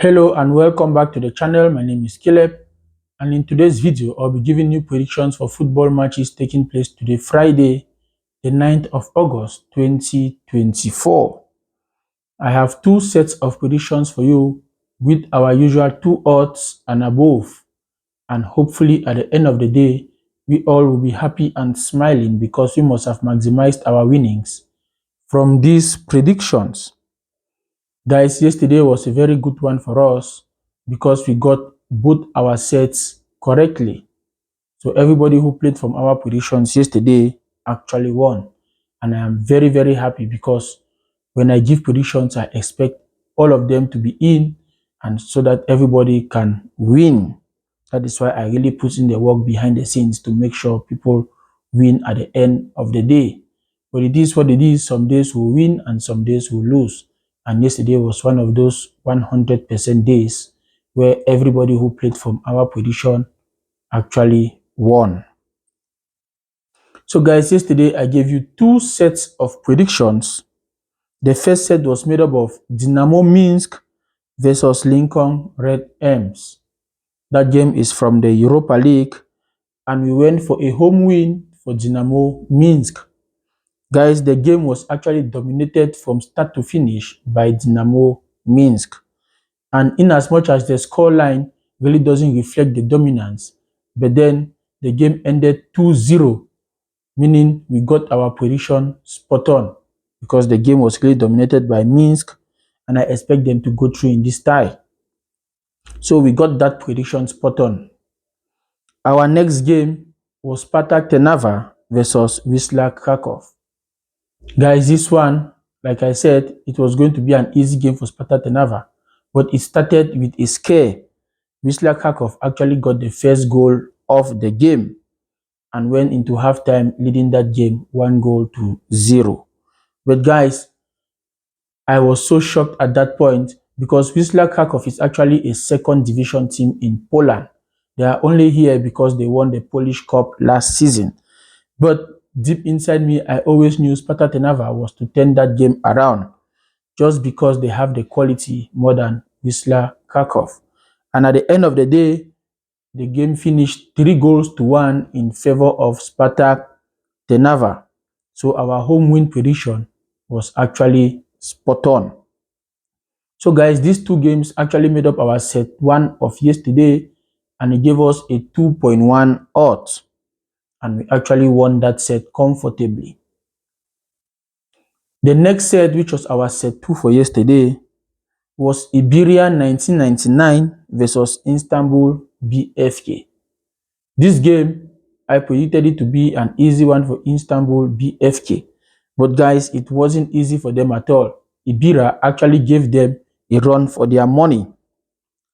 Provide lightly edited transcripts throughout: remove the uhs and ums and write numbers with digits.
Hello and welcome back to the channel. My name is Caleb, and in today's video I'll be giving you predictions for football matches taking place today, Friday the 9th of August 2024. I have two sets of predictions for you with our usual 2 odds and above, and hopefully at the end of the day we all will be happy and smiling because we must have maximized our winnings from these predictions. Guys, yesterday was a very good one for us because we got both our sets correctly. So everybody who played from our predictions yesterday actually won. And I am very, very happy because when I give predictions, I expect all of them to be in and so that everybody can win. That is why I really put in the work behind the scenes to make sure people win at the end of the day. But it is what it is. Some days we'll win and some days we'll lose. And yesterday was one of those 100% days where everybody who played from our prediction actually won. So guys, yesterday I gave you 2 sets of predictions. The first set was made up of Dynamo Minsk versus Lincoln Red M's. That game is from the Europa League, and we went for a home win for Dynamo Minsk. Guys, the game was actually dominated from start to finish by Dynamo Minsk. And in as much as the scoreline really doesn't reflect the dominance, but then the game ended 2-0, meaning we got our prediction spot on because the game was really dominated by Minsk, and I expect them to go through in this tie. So we got that prediction spot on. Our next game was Spartak Trnava versus Wisla Krakow. Guys, this one, like I said, it was going to be an easy game for Spartak Trnava, but it started with a scare. Wisla Krakow actually got the first goal of the game and went into halftime leading that game 1-0. But guys, I was so shocked at that point because Wisla Krakow is actually a second division team in Poland. They are only here because they won the Polish Cup last season. But deep inside me, I always knew Spartak Trnava was to turn that game around just because they have the quality more than Wisla Krakow. And at the end of the day, the game finished 3-1 in favor of Spartak Trnava. So our home win prediction was actually spot on. So guys, these 2 games actually made up our set 1 of yesterday, and it gave us a 2.1 odds. And we actually won that set comfortably. The next set, which was our set 2 for yesterday, was Iberia 1999 versus Istanbul BFK. This game, I predicted it to be an easy one for Istanbul BFK. But guys, it wasn't easy for them at all. Iberia actually gave them a run for their money.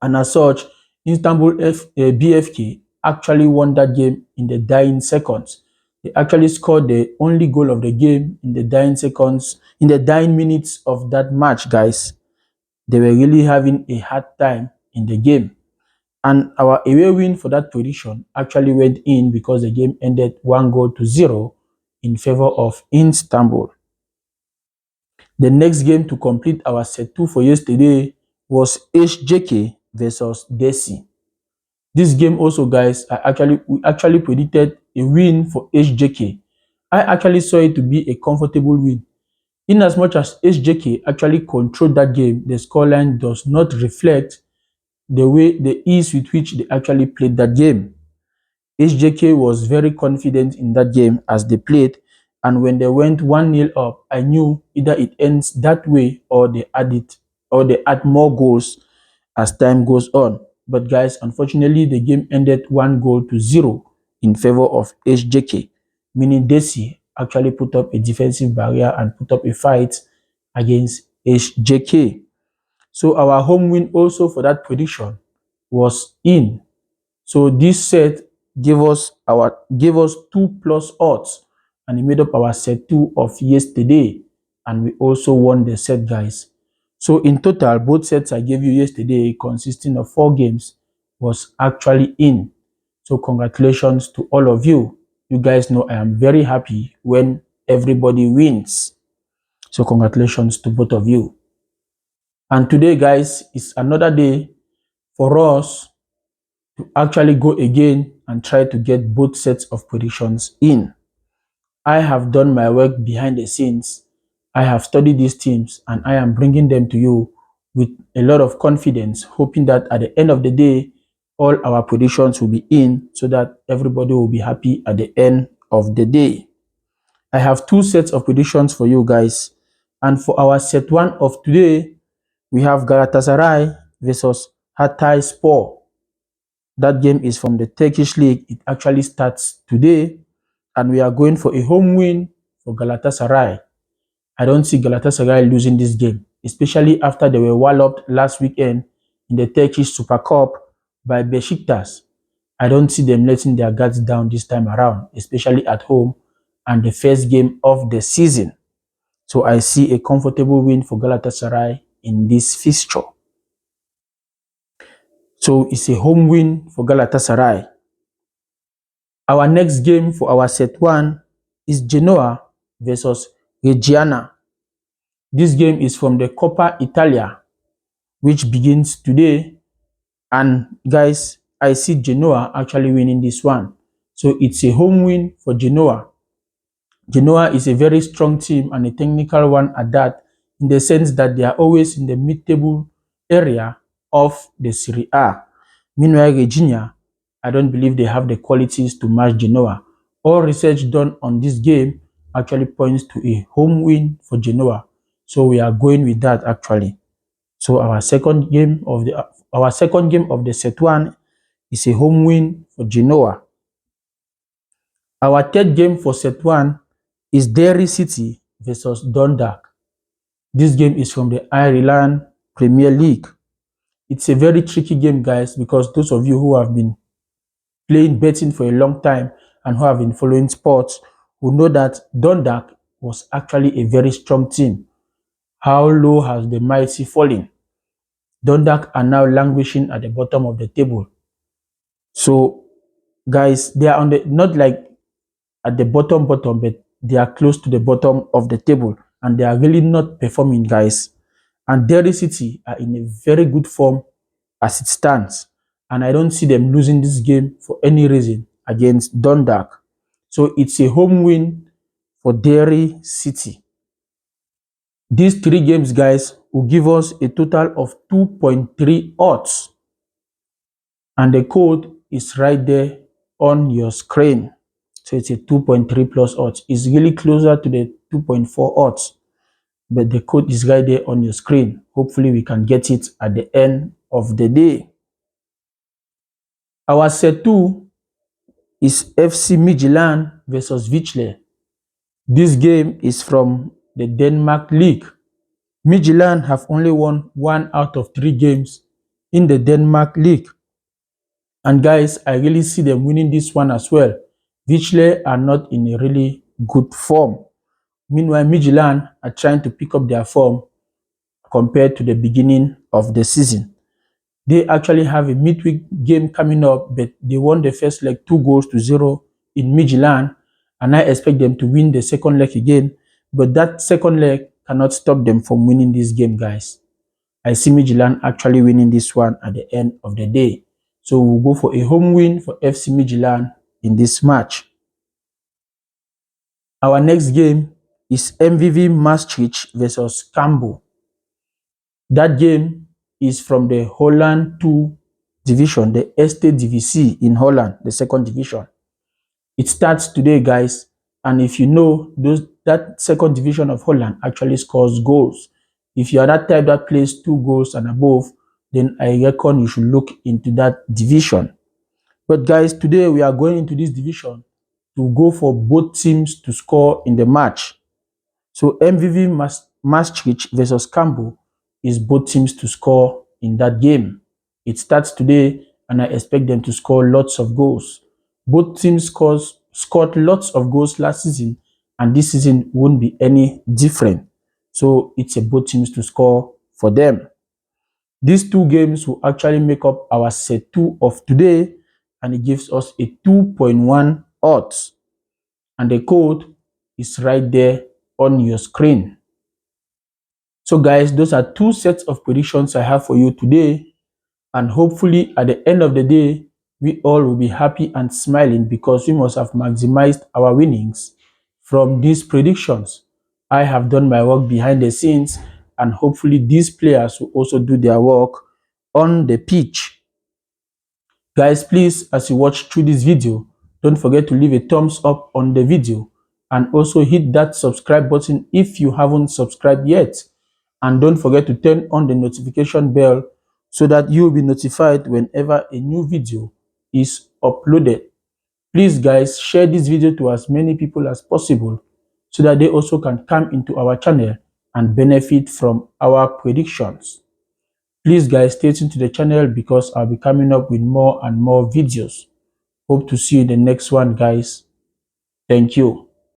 And as such, Istanbul BFK actually won that game in the dying seconds. They actually scored the only goal of the game in the dying seconds, in the dying minutes of that match, guys. They were really having a hard time in the game. And our away win for that prediction actually went in because the game ended 1-0 in favor of Istanbul. The next game to complete our set 2 for yesterday was HJK versus Desi. This game also, guys, we actually predicted a win for HJK. I actually saw it to be a comfortable win. In as much as HJK actually controlled that game, the scoreline does not reflect the ease with which they actually played that game. HJK was very confident in that game as they played, and when they went 1-0 up, I knew either it ends that way or they add more goals as time goes on. But guys, unfortunately, the game ended 1-0 in favor of HJK, meaning Desi actually put up a defensive barrier and put up a fight against HJK. So our home win also for that prediction was in. So this set gave us 2+ odds, and it made up our set 2 of yesterday, and we also won the set, guys. So in total, both sets I gave you yesterday, consisting of 4 games, was actually in. So congratulations to all of you. You guys know I am very happy when everybody wins. So congratulations to both of you. And today, guys, is another day for us to actually go again and try to get both sets of predictions in. I have done my work behind the scenes. I have studied these teams and I am bringing them to you with a lot of confidence, hoping that at the end of the day, all our predictions will be in so that everybody will be happy at the end of the day. I have two sets of predictions for you guys. And for our set one of today, we have Galatasaray versus Hatayspor. That game is from the Turkish league. It actually starts today, and we are going for a home win for Galatasaray. I don't see Galatasaray losing this game, especially after they were walloped last weekend in the Turkish Super Cup by Besiktas. I don't see them letting their guards down this time around, especially at home and the first game of the season. So I see a comfortable win for Galatasaray in this fixture. So it's a home win for Galatasaray. Our next game for our set one is Genoa versus Reggiana. This game is from the Coppa Italia, which begins today. And guys, I see Genoa actually winning this one. So it's a home win for Genoa. Genoa is a very strong team and a technical one at that, in the sense that they are always in the mid-table area of the Serie A. Meanwhile, Regina, I don't believe they have the qualities to match Genoa. All research done on this game actually points to a home win for Genoa. So we are going with that actually. So our second game of the set one is a home win for Genoa. Our third game for set one is Derry City versus Dundalk. This game is from the Ireland Premier League. It's a very tricky game, guys, because those of you who have been playing betting for a long time and who have been following sports will know that Dundalk was actually a very strong team. How low has the mighty fallen? Dundalk are now languishing at the bottom of the table. So, guys, they are on the not like at the bottom, but they are close to the bottom of the table and they are really not performing, guys. And Derry City are in a very good form as it stands. And I don't see them losing this game for any reason against Dundalk. So it's a home win for Derry City. These three games, guys, will give us a total of 2.3 odds. And the code is right there on your screen. So it's a 2.3 plus odds. It's really closer to the 2.4 odds. But the code is right there on your screen. Hopefully we can get it at the end of the day. Our set 2 is FC Midtjylland versus Vichler. This game is from the Denmark League. Midtjylland have only won 1 out of 3 games in the Denmark League. And guys, I really see them winning this one as well. Vichler are not in a really good form. Meanwhile, Midtjylland are trying to pick up their form compared to the beginning of the season. They actually have a midweek game coming up, but they won the first leg 2-0 in Midtjylland, and I expect them to win the second leg again, but that second leg cannot stop them from winning this game, guys. I see Midtjylland actually winning this one at the end of the day. So we'll go for a home win for FC Midtjylland in this match. Our next game is MVV Maastricht versus Cambuur. That game is from the Holland 2 division, the Eerste Divisie in Holland, the second division. It starts today, guys, and if you know, that second division of Holland actually scores goals. If you are that type that plays 2 goals and above, then I reckon you should look into that division. But guys, today we are going into this division to go for both teams to score in the match. So MVV Maastricht versus Cambuur is both teams to score in that game. It starts today and I expect them to score lots of goals. Both teams scored lots of goals last season and this season won't be any different. So it's a both teams to score for them. These 2 games will actually make up our set 2 of today and it gives us a 2.1 odds. And the code is right there on your screen. So guys, those are two sets of predictions I have for you today, and hopefully at the end of the day, we all will be happy and smiling because we must have maximized our winnings from these predictions. I have done my work behind the scenes, and hopefully these players will also do their work on the pitch. Guys, please, as you watch through this video, don't forget to leave a thumbs up on the video and also hit that subscribe button if you haven't subscribed yet. And don't forget to turn on the notification bell so that you will be notified whenever a new video is uploaded. Please guys, share this video to as many people as possible so that they also can come into our channel and benefit from our predictions. Please guys, stay tuned to the channel because I'll be coming up with more and more videos. Hope to see you in the next one, guys. Thank you.